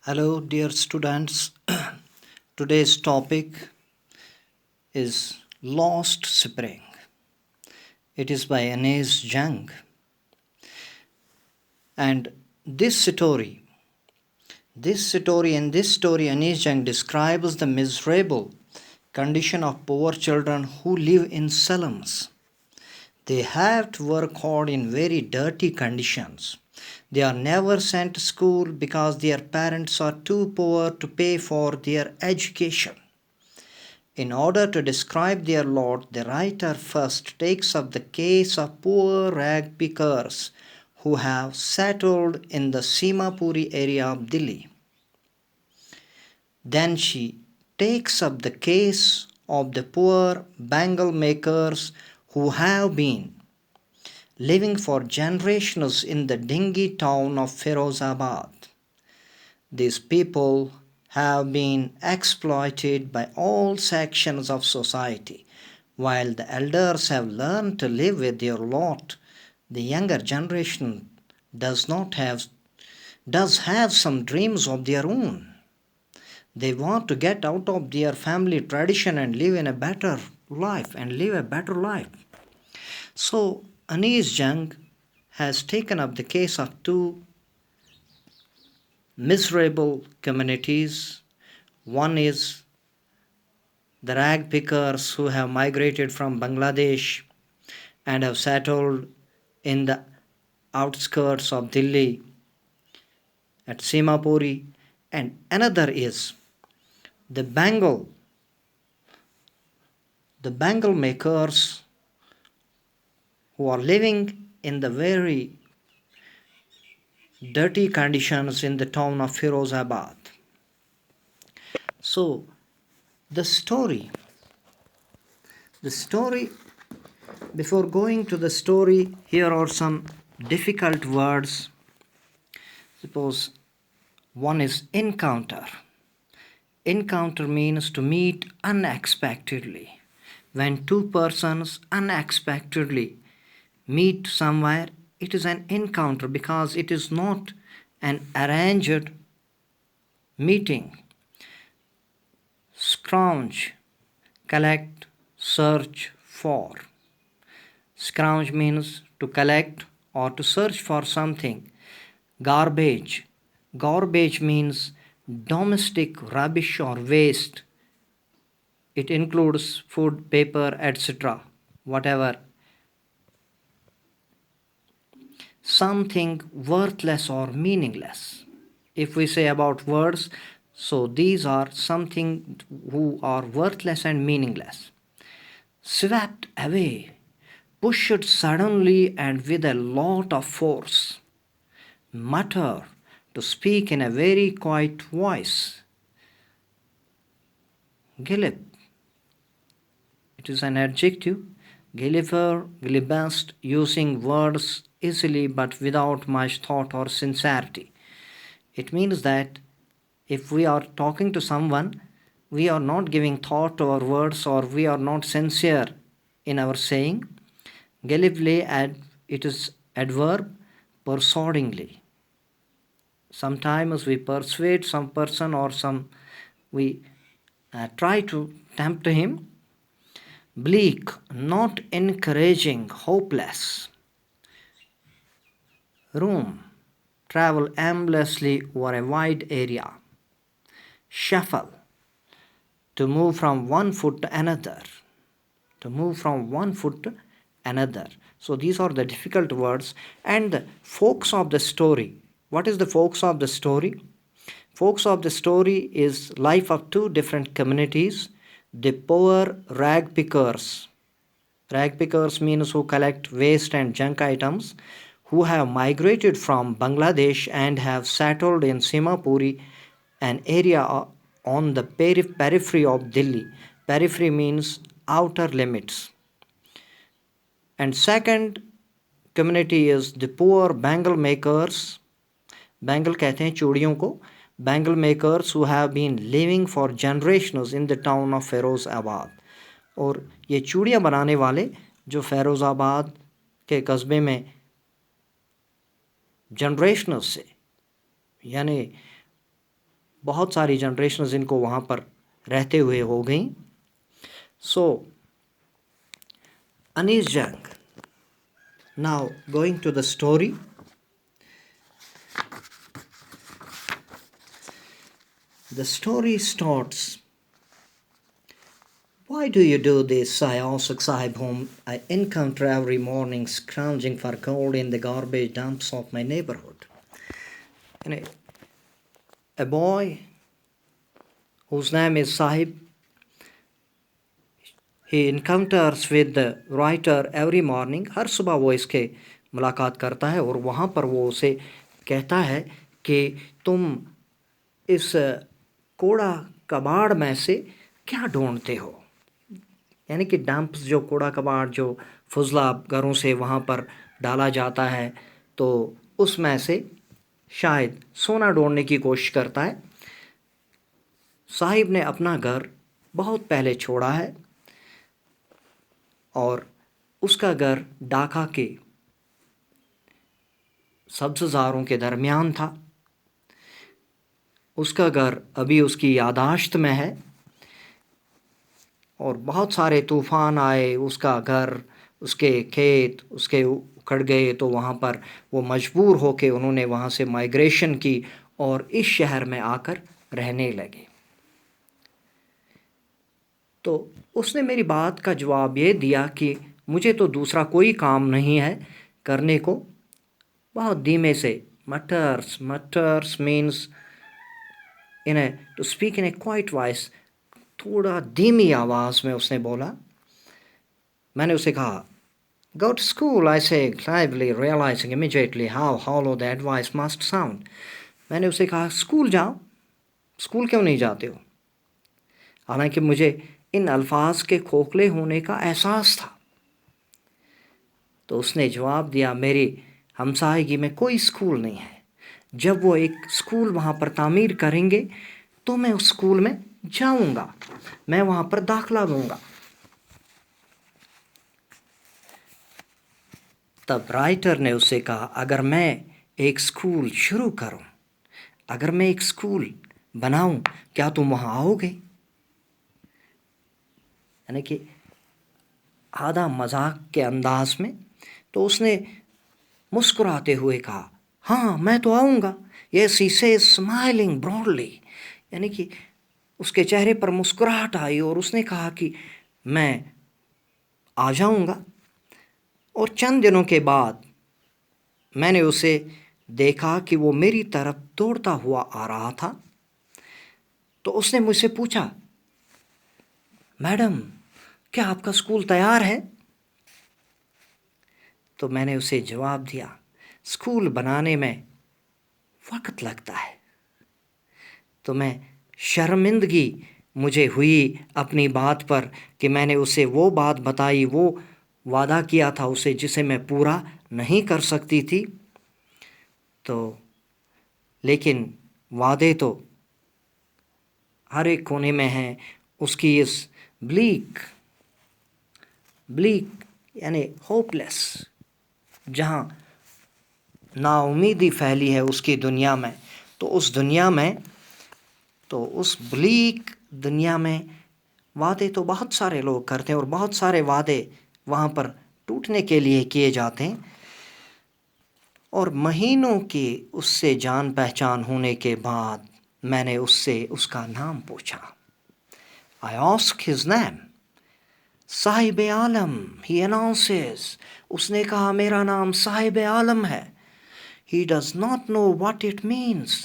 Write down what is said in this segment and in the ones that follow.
Hello, dear students. Today's topic is Lost Spring. It is by Anais Jung. And this story, in this story, Anais Jung describes the miserable condition of poor children who live in slums. They have to work hard in very dirty conditions. They are never sent to school because their parents are too poor to pay for their education. In order to describe their lot, the writer first takes up the case of poor rag pickers who have settled in the Simapuri area of Delhi. Then she takes up the case of the poor bangle makers who have been living for generations in the dingy town of Firozabad. These people have been exploited by all sections of society. While the elders have learned to live with their lot, the younger generation does have some dreams of their own. They want to get out of their family tradition and live in a better life. So Anais Jung has taken up the case of two miserable communities. One is the rag pickers who have migrated from Bangladesh and have settled in the outskirts of Delhi at Simapuri, and another is the bangle the bangle makers who are living in the very dirty conditions in the town of Firozabad. So the story the story before going to the story, here are some difficult words. Suppose one is encounter. Encounter means to meet unexpectedly. When two persons unexpectedly meet somewhere, it is an encounter because it is not an arranged meeting. Scrounge, collect, search for. Scrounge means to collect or to search for something. Garbage. Garbage means domestic rubbish or waste. It includes food, paper, etc. Whatever. Something worthless or meaningless. If we say about words, so these are something who are worthless and meaningless. Swept away, pushed suddenly and with a lot of force. Mutter, to speak in a very quiet voice. Gillip, it is an adjective. Gillifer, glibest, using words easily but without much thought or sincerity. It means that if we are talking to someone, we are not giving thought to our words or we are not sincere in our saying. Galliply, it is adverb, persuadingly. Sometimes we persuade some person or we try to tempt him. Bleak, not encouraging, hopeless. Room, travel aimlessly over a wide area. Shuffle, to move from one foot to another. To move from one foot to another. So these are the difficult words. And the focus of the story. What is the focus of the story? Focus of the story is life of two different communities. The poor rag pickers. Rag pickers means who collect waste and junk items, who have migrated from Bangladesh and have settled in Simapuri, an area on the periphery of Delhi. Periphery means outer limits. And second community is the poor bangle makers. Bangle कहते हैं चूड़ियों को. Bangle makers who have been living for generations in the town of Firozabad. और ये चूड़ियाँ बनाने वाले जो फैरोज़ाबाद के कस्बे में जनरेशनल से यानी بہت ساری جنریشنز ان کو وہاں پر رہتے ہوئے ہو گئیں. سو انیس جنگ. Now going to the story. The story starts. Why do you do this? I asked Sahib, whom I encounter every morning scrounging for gold in the garbage dumps of my neighborhood. And a boy whose name is Sahib, he encounters with the writer every morning. ہر صبح وہ اس کے ملاقات کرتا ہے اور وہاں پر وہ اسے کہتا ہے کہ تم اس کوڑا کباڑ میں سے کیا ڈھونڈتے ہو. یعنی کہ ڈمپس جو کوڑا کباڑ جو فضلہ گھروں سے وہاں پر ڈالا جاتا ہے تو اس میں سے شاید سونا ڈھونڈنے کی کوشش کرتا ہے. صاحب نے اپنا گھر بہت پہلے چھوڑا ہے اور اس کا گھر ڈھاکہ کے سبززاروں کے درمیان تھا. اس کا گھر ابھی اس کی یاداشت میں ہے اور بہت سارے طوفان آئے, اس کا گھر, اس کے کھیت اس کے اکھڑ گئے, تو وہاں پر وہ مجبور ہو کے انہوں نے وہاں سے مائیگریشن کی اور اس شہر میں آ کر رہنے لگے. تو اس نے میری بات کا جواب یہ دیا کہ مجھے تو دوسرا کوئی کام نہیں ہے کرنے کو. بہت دھیمے سے mutters means to speak in a quiet voice, تھوڑا دھیمی آواز میں اس نے بولا. میں نے اسے کہا go to school, I say, lively, realizing immediately how hollow the advice must sound. میں نے اسے کہا اسکول جاؤ. اسکول کیوں نہیں جاتے ہو؟ حالانکہ مجھے ان الفاظ کے کھوکھلے ہونے کا احساس تھا. تو اس نے جواب دیا میری ہمسائیگی میں کوئی اسکول نہیں ہے. جب وہ ایک اسکول وہاں پر تعمیر کریں گے تو میں اس اسکول میں جاؤں گا, میں وہاں پر داخلہ لوں گا. تب رائٹر نے اسے کہا اگر میں ایک اسکول شروع کروں, اگر میں ایک اسکول بناؤں, کیا تم وہاں آؤ گے؟ یعنی کہ آدھا مذاق کے انداز میں. تو اس نے مسکراتے ہوئے کہا ہاں میں تو آؤں گا. یس ہی سیز اسمائلنگ براڈلی. یعنی کہ اس کے چہرے پر مسکراہٹ آئی اور اس نے کہا کہ میں آ جاؤں گا. اور چند دنوں کے بعد میں نے اسے دیکھا کہ وہ میری طرف دوڑتا ہوا آ رہا تھا. تو اس نے مجھ سے پوچھا میڈم کیا آپ کا اسکول تیار ہے؟ تو میں نے اسے جواب دیا اسکول بنانے میں وقت لگتا ہے. تو میں شرمندگی مجھے ہوئی اپنی بات پر کہ میں نے اسے وہ بات بتائی, وہ وعدہ کیا تھا اسے جسے میں پورا نہیں کر سکتی تھی. تو لیکن وعدے تو ہر ایک کونے میں ہیں. اس کی اس بلیک یعنی ہوپ لیس, جہاں نا امیدی پھیلی ہے اس کی دنیا میں, تو اس دنیا میں, تو اس بلیک دنیا میں وعدے تو بہت سارے لوگ کرتے ہیں اور بہت سارے وعدے وہاں پر ٹوٹنے کے لیے کیے جاتے ہیں. اور مہینوں کی اس سے جان پہچان ہونے کے بعد میں نے اس سے اس کا نام پوچھا. I asked his name. صاحب عالم, he announces. اس نے کہا میرا نام صاحب عالم ہے. He does not know what it means.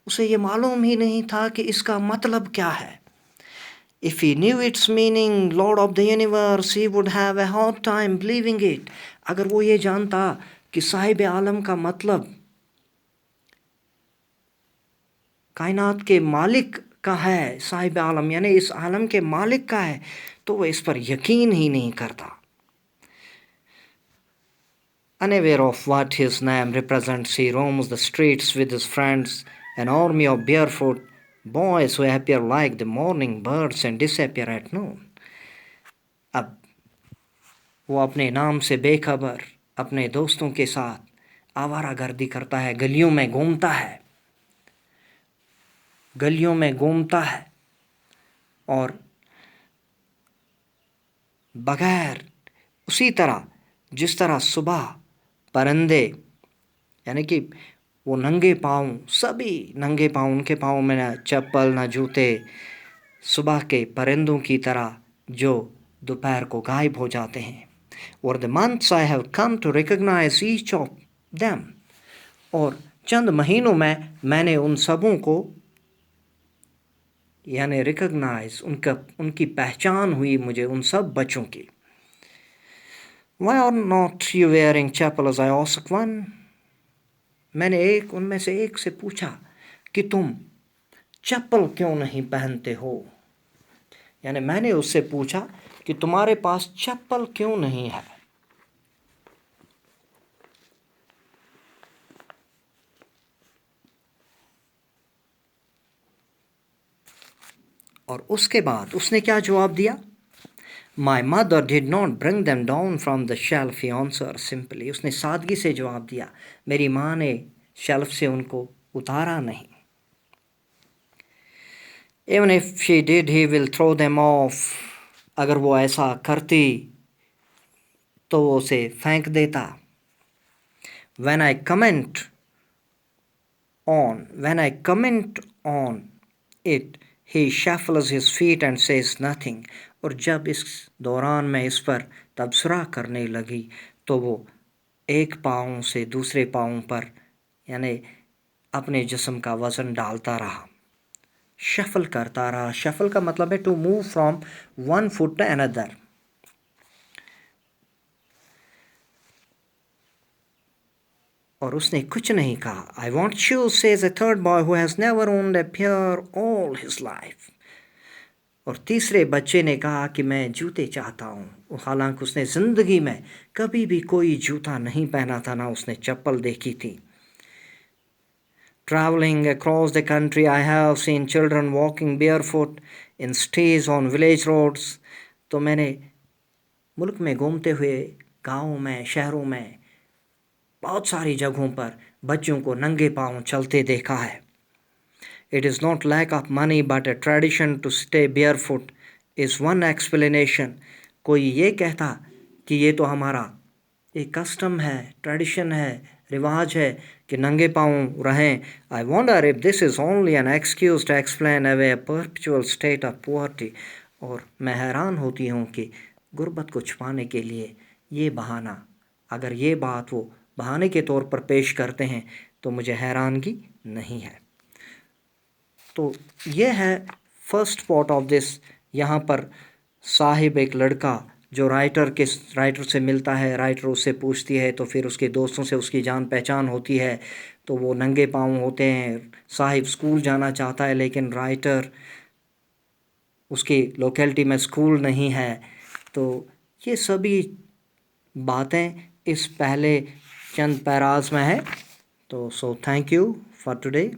اسے یہ معلوم ہی نہیں تھا کہ اس کا مطلب کیا ہے. If he knew its meaning, Lord of the universe, he would have a hard time believing it. اگر وہ یہ جانتا کہ صاحب عالم کا مطلب کائنات کے مالک کا ہے, صاحب عالم یعنی اس عالم کے مالک کا ہے, تو وہ اس پر یقین ہی نہیں کرتا. Unaware of what his name represents, he roams the streets with his friends, an army of barefoot boys who appear like the morning birds and disappear at noon. اب وہ اپنے نام سے بے خبر اپنے دوستوں کے ساتھ آوارہ گردی کرتا ہے, گلیوں میں گھومتا ہے گلیوں میں گھومتا ہے اور بغیر اسی طرح جس طرح صبح پرندے یعنی کہ وہ ننگے پاؤں، سبھی ننگے پاؤں، ان کے پاؤں میں نہ چپل نہ جوتے، صبح کے پرندوں کی طرح جو دوپہر کو غائب ہو جاتے ہیں. اور the months I have come to recognize each of them. اور چند مہینوں میں میں نے ان سبوں کو یعنی ریکگنائز ان کی پہچان ہوئی مجھے ان سب بچوں کی. Why are not you wearing chapels? I asked one. میں نے ان میں سے ایک سے پوچھا کہ تم چپل کیوں نہیں پہنتے ہو؟ یعنی میں نے اس سے پوچھا کہ تمہارے پاس چپل کیوں نہیں ہے؟ اور اس کے بعد اس نے کیا جواب دیا؟ My mother did not bring them down from the shelf, he answered simply. اس نے سادگی سے جواب دیا، میری ماں نے شیلف سے ان کو اتارا نہیں. Even if she did, he will throw them off. اگر وہ ایسا کرتی تو وہ اسے پھینک دیتا. When I comment on it, he shuffles his feet and says nothing. اور جب اس دوران میں اس پر تبصرہ کرنے لگی تو وہ ایک پاؤں سے دوسرے پاؤں پر یعنی اپنے جسم کا وزن ڈالتا رہا، شفل کرتا رہا. شفل کا مطلب ہے to move from one foot to another. اور اس نے کچھ نہیں کہا. I want shoes, says a third boy who has never owned a pair all his life. اور تیسرے بچے نے کہا کہ میں جوتے چاہتا ہوں، حالانکہ اس نے زندگی میں کبھی بھی کوئی جوتا نہیں پہنا تھا، نہ اس نے چپل دیکھی تھی. Traveling across the country, I have seen children walking barefoot in streets on village roads. تو میں نے ملک میں گھومتے ہوئے گاؤں میں، شہروں میں بہت ساری جگہوں پر بچوں کو ننگے پاؤں چلتے دیکھا ہے. It is not lack of money but a tradition to stay barefoot is one explanation. کوئی یہ کہتا کہ یہ تو ہمارا ایک کسٹم ہے، ٹریڈیشن ہے، رواج ہے کہ ننگے پاؤں رہیں. I wonder if this is only an excuse to explain away a perpetual state of poverty. اور میں حیران ہوتی ہوں کہ غربت کو چھپانے کے لیے یہ بہانہ، اگر یہ بات وہ بہانے کے طور پر پیش کرتے ہیں تو مجھے حیرانگی نہیں ہے. تو یہ ہے فرسٹ پارٹ آف دس. یہاں پر صاحب ایک لڑکا جو رائٹر سے ملتا ہے، رائٹر اس سے پوچھتی ہے تو پھر اس کے دوستوں سے اس کی جان پہچان ہوتی ہے تو وہ ننگے پاؤں ہوتے ہیں. صاحب اسکول جانا چاہتا ہے لیکن رائٹر اس کی لوکیلٹی میں اسکول نہیں ہے. تو یہ سبھی باتیں اس پہلے چند پیراز میں ہے. تو تھینک یو فار ٹوڈے.